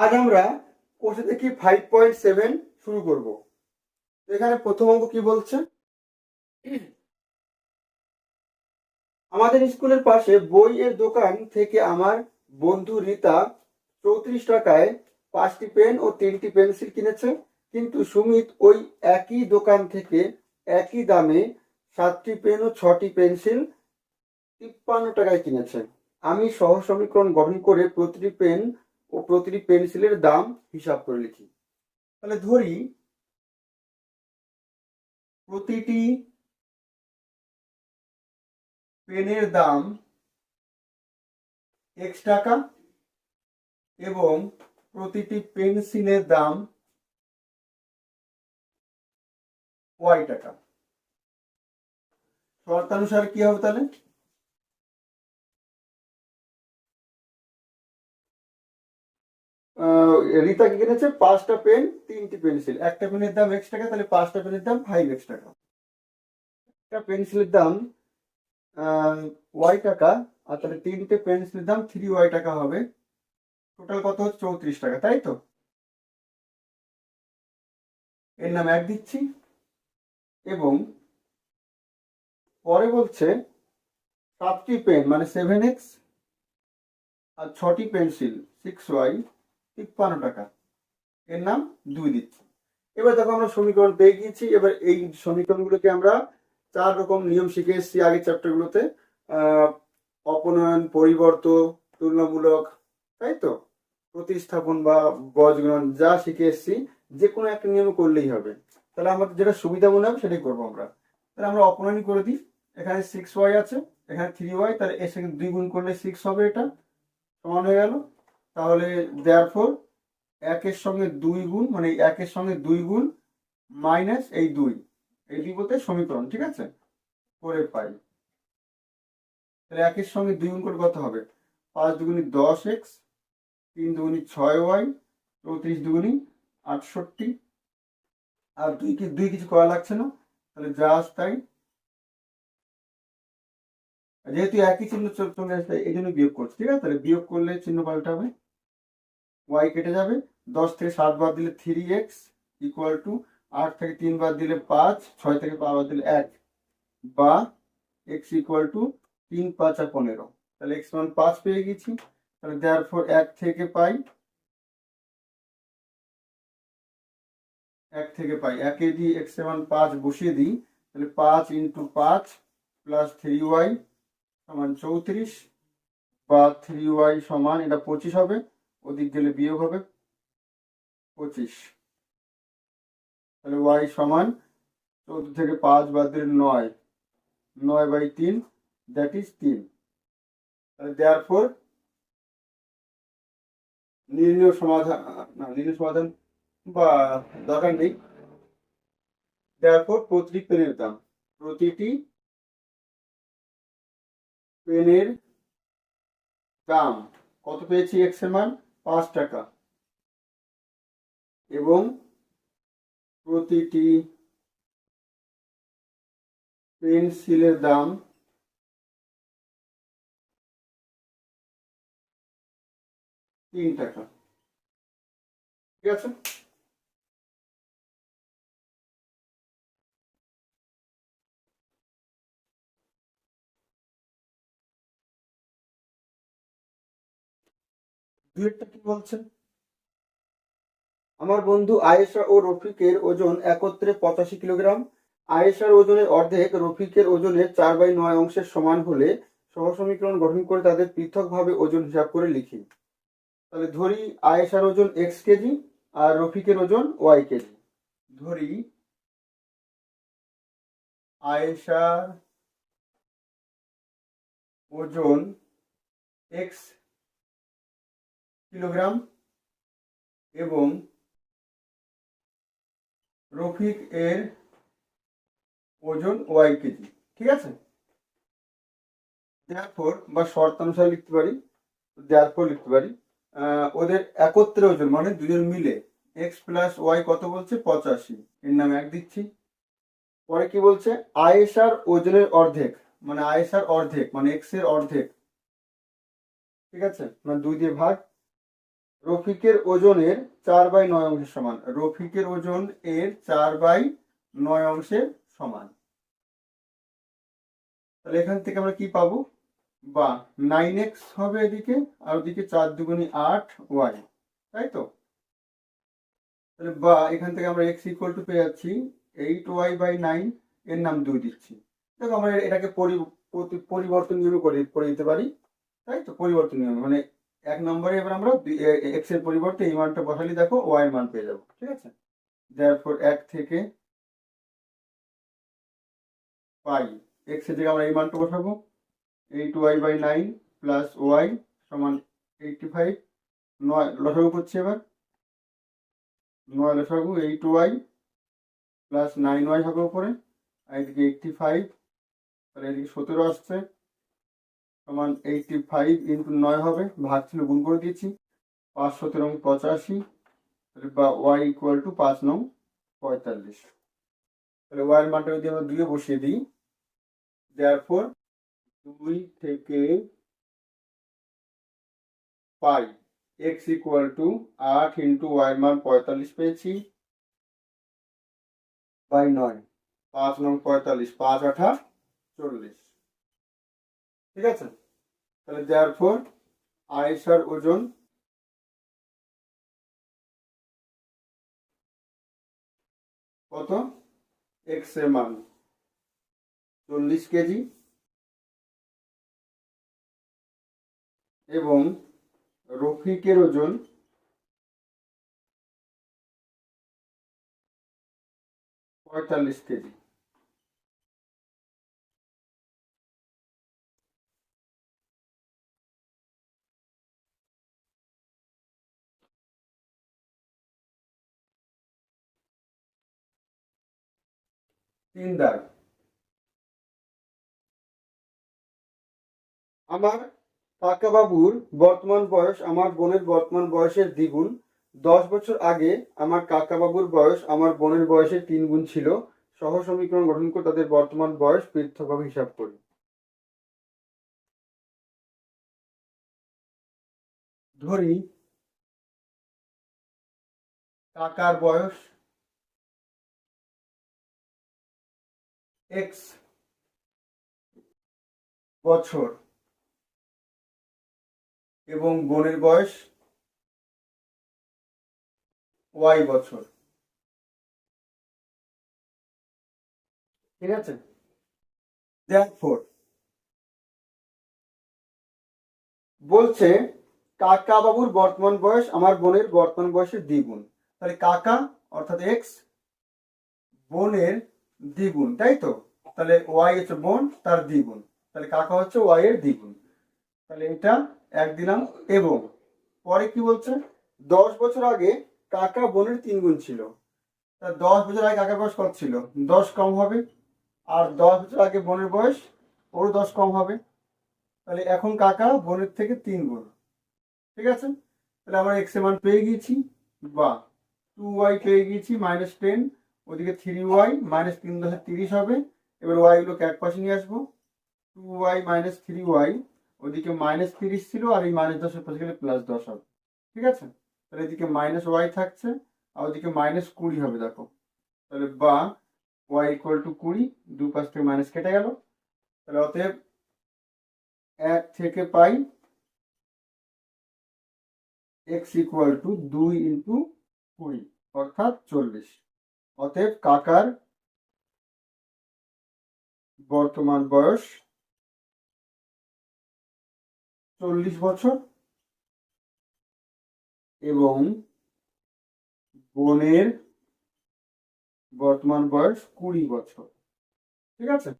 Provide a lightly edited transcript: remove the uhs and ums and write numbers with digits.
আজ আমরা কোষে দেখি 5.7 শুরু করব। এখানে প্রথম অঙ্ক কি বলছে, আমাদের স্কুলের পাশে বইয়ের দোকান থেকে আমার বন্ধু রীতা 34 টাকায় 5টি পেন ও 3টি পেন্সিল কিনেছে, কিন্তু সুমিত ওই একই দোকান থেকে একই দামে 7টি পেন ও 6টি পেন্সিল 53 টাকায় কিনেছে। আমি সহ সমীকরণ গঠন করে প্রতিটি পেন ও প্রতিটি পেন্সিলের দাম হিসাব করে লিখি। তাহলে ধরি প্রতিটি পেনের দাম x টাকা এবং প্রতিটি পেন্সিলের দাম y টাকা। শর্তানুসারে কি হবে তাহলে? রিতা কি কিনেছে? 5টা পেন 3টি পেন্সিল। একটা পেনের দাম x টাকা, তাহলে 5টা পেনের দাম 5x টাকা। একটা পেন্সিলের দাম y টাকা, আর তাহলে 3টে পেন্সিলের দাম 3y টাকা হবে। টোটাল কত হচ্ছে? 34 টাকা, তাই তো? এর নাম 1 দিচ্ছি। এবং পরে বলছে 7টি পেন মানে 7x আর 6টি পেন্সিল 6y 53 টাকা, এর নাম 2 দিচ্ছি। এবার দেখো আমরা সমীকরণ পেয়ে গিয়েছি। এবার এই সমীকরণগুলোকে আমরা 4 রকম নিয়ম শিখে এসেছি আগের চ্যাপ্টারগুলোতে। অপনয়ন, পরিবর্তন, তুলনামূলক, তাই তো, প্রতিস্থাপন বা বজ্রগ্রহণ যা শিখে এসেছি, যে কোনো একটা নিয়ম করলেই হবে। তাহলে আমাদের যেটা সুবিধা মনে হবে সেটাই করবো আমরা। তাহলে আমরা অপনয়ন করে দিই। এখানে 6y আছে, এখানে 3y, তাহলে এর সঙ্গে 2 গুণ করলে 6 হবে, এটা সমান হয়ে গেল। তাহলে দেয়ারফর 1-এর সঙ্গে 2 গুণ, মানে 1-এর সঙ্গে 2 গুণ মাইনাস এই 2, এই 2 বলতে সমীকরণ, ঠিক আছে, করে পাই। তাহলে 1-এর সঙ্গে 2 গুণ করে কত হবে? 5 দুগুণি 10x, 3 দুগুণি 6y, 34 দুগুণি 68। আর 2 কিছু করা লাগছে না, তাহলে জাস্ট তাই। যেহেতু একই চিহ্ন চলে আসবে এই জন্য বিয়োগ করছি, ঠিক আছে। তাহলে বিয়োগ করলে চিহ্ন পাল্টাবে, y কেটে যাবে। 10 থেকে 7 বাদ দিলে 3x ইকুয়াল টু 8 থেকে 3 বাদ দিলে 5, 6 থেকে 5 বাদ দিলে 1, বা x ইকুয়াল টু 3 5 আর 15। তাহলে x মান 5 পেয়ে গেছি। তাহলে দেয়ারফর 1 থেকে পাই, 1 দিয়ে x এর মান 5 বসিয়ে দিই। তাহলে 5 ইন্টু 5 প্লাস 3y সমান 34, বা 3y সমান এটা 25 হবে, ওদিক গেলে বিয়োগ হবে 25। তাহলে y সমান 14 থেকে 5 বাদ দিলে 9, 9/3, দ্যাট ইজ 3। তাহলে দেয়ারফর নির্ণয় সমাধান, নির্ণয় সমাধান বা দরকার নেই। দেয়ারফর প্রতিটি পেনের দাম, প্রতিটি পেনের দাম কত পেয়েছি? x এর মান 5 টাকা, এবং প্রতিটি পেন্সিলের দাম 3 টাকা, ঠিক আছে। দুইটা কি বলছে? আমার বন্ধু আয়েশা ও রফিকের ওজন একত্রে 85 কিলোগ্রাম। আয়েশার ওজনের অর্ধেক রফিকের ওজনের 4/9 অংশের সমান হলে সহসমীকরণ গঠন করে তাদের পৃথকভাবে ওজন হিসাব করে লিখি। তাহলে ধরি আয়েশার ওজন x কেজি আর রফিকের ওজন y কেজি। ধরি আয়েশার ওজন x কিলোগ্রাম এবং রফিক এর ওজন y কেজি, ঠিক আছে। দেয়ারফর বা শর্তানুসারে লিখতে পারি, দেয়ারফর লিখতে পারি ওদের একত্রে ওজন মানে দুজন মিলে x প্লাস y কত বলছে? 85, এর নাম 1 দিচ্ছি। পরে কি বলছে? আয়েশার ওজনের অর্ধেক, মানে আয়েশার অর্ধেক মানে x এর অর্ধেক, ঠিক আছে, মানে 2 দিয়ে ভাগ, রফিকের ওজনের 4/9 অংশের সমান। রফিকের ওজন এর 4/9 অংশের সমান। তাহলে এখান থেকে আমরা কি পাবো, বা 9x হবে এদিকে, আর ওদিকে 4 দুগুণী 8y, তাই তো। তাহলে বা এখান থেকে আমরা x ইকুয়াল টু পেয়ে যাচ্ছি 8y/9, এর নাম 2 দিচ্ছি। দেখো আমরা এটাকে পরিবর্তন নিয়মে করে দিতে পারি, তাই তো। পরিবর্তন নিয়মে মানে 1 নম্বরে এবার আমরা x এর পরিবর্তে এই মানটা বসালে দেখো y এর মান পেয়ে যাবো, ঠিক আছে। therefore 1 থেকে পাই x এর জায়গায় আমরা এই মানটা বসাবো, 8y/9 প্লাস y সমান 85। 9 লসাগু করছি এবার, 9 লসাগু 8y প্লাস 9y হবে উপরে, আর এদিকে 85, তাহলে এদিকে 17 আসছে, সমান 85 ইন্টু 9 হবে, ভাগ ছিল গুণ করে দিয়েছি, 5 17 85, তাহলে বা y ইকুয়াল টু 5 9 45। তাহলে y এর মানটা যদি আমরা 2 এ বসিয়ে দিই, therefore 2 থেকে পাই x equal to 8 into y এর মান 45 পেয়েছি, বাই 9, 5 9 45, 5 8 40, ঠিক আছে। তাহলে therefore আয়েশার ওজন কত, x এর মান 40 কেজি এবং রফিকের ওজন 45 কেজি। তিন দাগ, আমার কাকা বাবুর বর্তমান বয়স আমার বোনের বর্তমান বয়সের দ্বিগুণ। 10 বছর আগে আমার কাকা বাবুর বয়স আমার বোনের বয়সের 3 গুণ ছিল। সহ সমীকরণ গঠন করে তাদের বর্তমান বয়স পৃথকভাবে হিসাব করি। ধরি কাকার বয়স x বছর এবং বোনের বয়স y বছর, ঠিক আছে। therefore বলছে কাকা বাবুর বর্তমান বয়স আমার বোনের বর্তমান বয়সের দ্বিগুণ। তাহলে কাকা অর্থাৎ এক্স, বোনের দ্বিগুণ, তাই তো। তাহলে ওয়াই হচ্ছে বোন, তার দ্বিগুণ, তাহলে কাকা হচ্ছে ওয়াই এর দ্বিগুণ। তাহলে এটা এক দিলাম। এবং পরে কি বলছে, 10 বছর আগে কাকা বোনের 3 গুণ ছিল। তা 10 বছর আগে কাকার বয়স কত ছিল, 10 কম হবে, আর 10 বছর আগে বোনের বয়স ওর 10 কম হবে। তাহলে এখন কাকা বোনের থেকে 3 গুণ, ঠিক আছে। তাহলে আমরা এক্স এর মান পেয়ে গিয়েছি, বা 2y পেয়ে গিয়েছি -10, ওদিকে 3y -3 10 30 হবে। এবার y গুলোকে এক পাশে নিয়ে আসবো, 2y - 3y, ওদিকে -30 ছিল, আর এই -10 এর পাশে গেলে +10 হবে, ঠিক আছে। তাহলে এদিকে -y থাকছে, আর ওদিকে -20 হবে, দেখো। তাহলে বা y ইকুয়াল টু 20, দুই পাশ থেকে মাইনাস কেটে গেল। তাহলে অতএব 1 থেকে পাই x ইকুয়াল টু 2 ইন্টু 20 অর্থাৎ 40। অতএব কাকার বর্তমান বয়স 40 বছর এবং বোনের বর্তমান বয়স 20 বছর, ঠিক আছে।